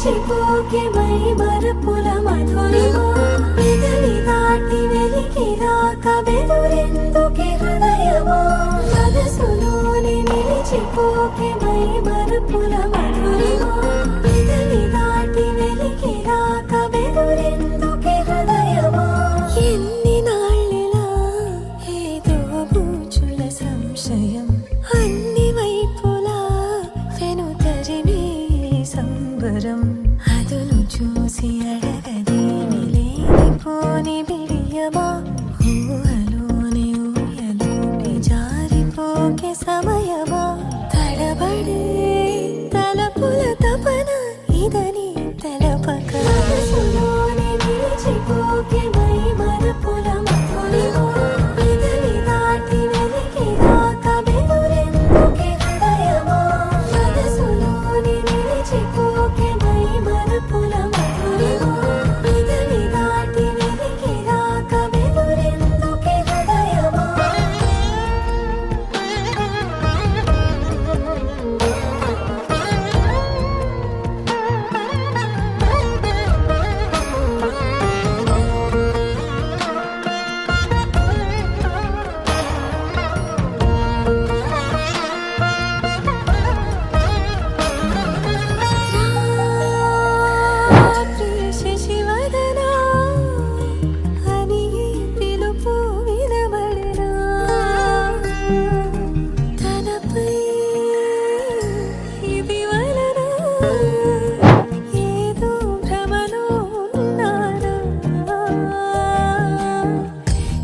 నిలిచిపోకే my మరపుల Madhurima పెదవి దాటి వెలికి రాక బెదురెందుకే హృదయమా మనసులోని నిలిచిపోకే మై మరపుల మధురిమా పెదవి దాటి వెలికి రాక బెదురెందుకే హృదయమా ఎన్ని నాళ్ళిలా ఏదో బూచుల సంశయం అన్ని వైపులా వెనుతరిమే సంబరం అదును చూసి అడగదేమి లేనిపోని బిడియమా ఊహలోని ఊయలోకి జారిపోకే సమయమా తడబడే తలపుల తపన ఇదని తెలపక మనసులోని నిలిచిపోకే మై మరపుల మధురిమా పెదవి దాటి వెలికి రాక బెదురెందుకే హృదయమా మనసులోని నిలిచిపోకే మై మరపుల మధురిమా పెదవి దాటి వెలికి రాక బెదురెందుకే హృదయమా శశివదనా అని పిలుపు వినబడనా తనపై ఇది వలన ఏదో భ్రమలో ఉన్నానా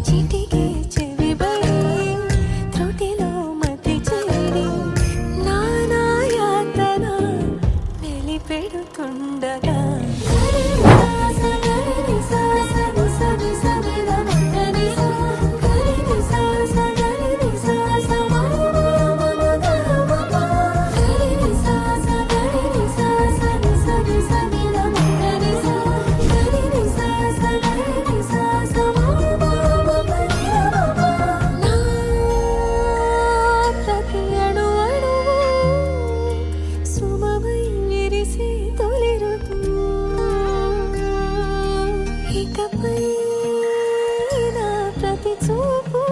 చిటికే చెవిబడి త్రుటిలో మతి చేరి నానా యాతన వెలిపెడుతుండగా ప్రతి అణు అణువు సుమమై విరిసి తొలి ఋతువు ఇకపై నా ప్రతి చూపు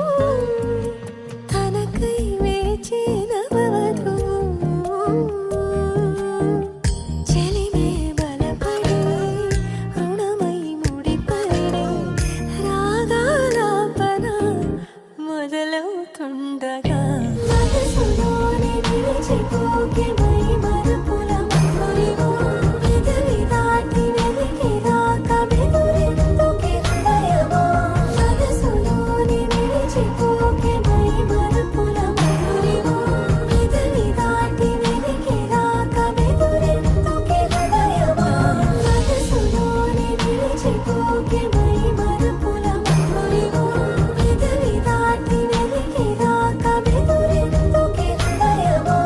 తనకై వేచి నవవధువు చెలిమే బలపడి రుణమై ముడిపడి రాగాలాపన మొదలవుతుండగా మనసులోని నిలిచిపోకే మై మరపుల మధురిమా పెదవి దాటి వెలికి రాక బెదురెందుకే హృదయమా మనసులోని నిలిచిపోకే మై మరపుల మధురిమా పెదవి దాటి వెలికి రాక బెదురెందుకే హృదయమా మనసులోని నిలిచిపోకే మై మరపుల మధురిమా పెదవి దాటి వెలికి రాక బెదురెందుకే హృదయమా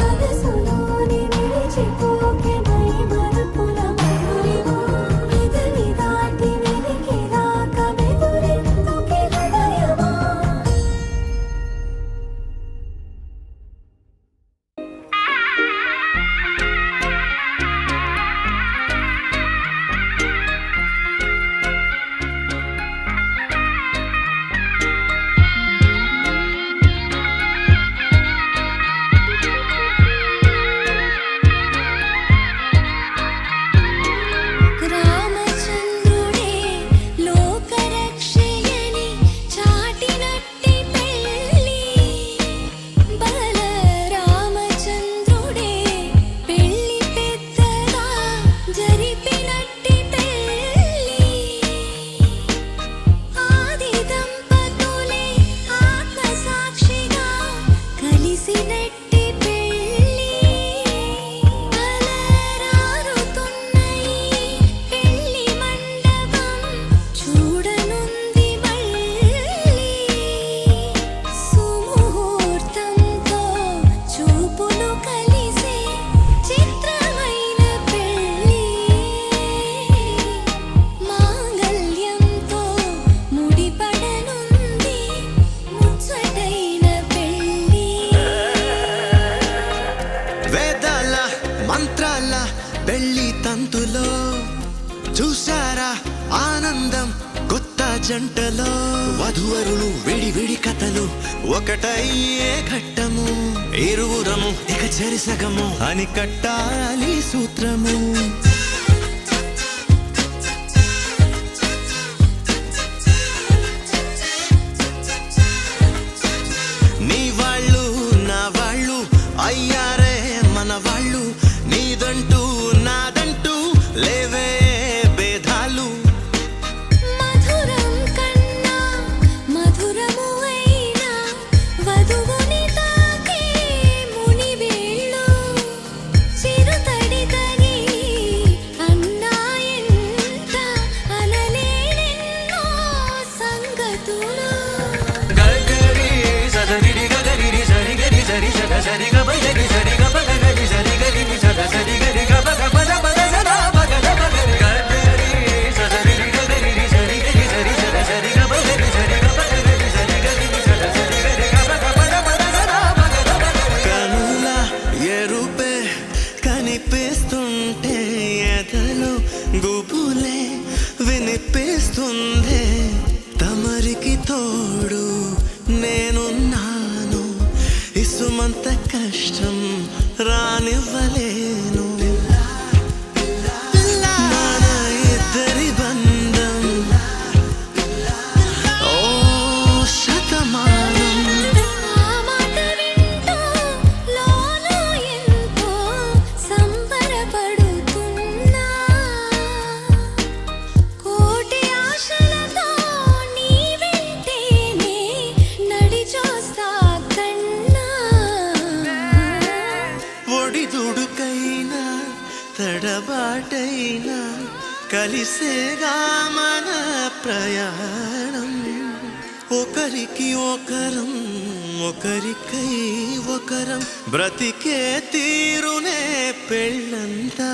మనసులోని నిలిచిపోకే మై మరపుల మధురిమా పెదవి దాటి వెలికి రాక బెదురెందుకే హృదయమా రామచంద్రుడే లోకరక్షయని చాటినట్టి పెళ్ళి బల రామచంద్రుడే పెళ్ళి పెద్దగా జరిపినట్టి పెళ్ళి ఆది దంపతులే ఆత్మసాక్షిగా కలిసినట్టి పెళ్ళి అలరారుతున్న ఈ పెళ్ళి మండపం చూడనుంది మళ్ళీ సుముహూర్తంతో చూపులు కలిసే చిత్రమైన పెళ్ళి మాంగళ్యంతో ముడిపడనుంది ముచ్చటైన పెళ్ళి వేదాల మంత్రాల పెళ్లి తంతులో చూసారా ఆనందం కొత్త జంటలో వధువరులు విడి విడి కథలు ఒకటయ్యే ఘట్టము ఇరువురము ఇక చెరిసగము అని కట్టాలి సూత్రము నీ వాళ్ళు నా వాళ్ళు అయ్యారే మన వాళ్ళు నీదంటూ నాదంటూ లేవే భేదాలు మధురం కన్నా మధురము అయినా వధువుని తాకే మునివేళ్ళు చిరుతడి తగి అన్నాయంట అనలేనెన్నో సంగతులు గగరి సదరి గగరి సరి గరి సరి సద సరి గ బగరి సరి గ బగరి సరి గరి సద సరి గరి గ బగ పద పద సదా బగ బగరి గగరి సదరి గగరి సరి గరి సరి సద సరి గ బగరి సరి గ బగరి సరి గరి సద సరి గరి గ బగ పద పద సదా బగ బగరి కనుల ఎరుపే కనిపిస్తుంటే ఎదలో గుబులే వినిపిస్తుందే తమరికి తోడు నేనున్నాను ఇసుమంత కష్టం రానివ్వలేను మన ఇద్దరి బంధం ఓ శతమానం ఆ మాట వింటూ లోలో ఎంతో సంబరపడుతున్నా కోటి ఆశలతో నీ వెంటేనే నడిచొస్తా కన్నా ఒడిదుడుకైనా తడబాటైనా కలిసేగా మన ప్రయాణం ఒకరికి ఒకరం ఒకరికై ఒకరం బ్రతికే తీరునే పెళ్ళంతా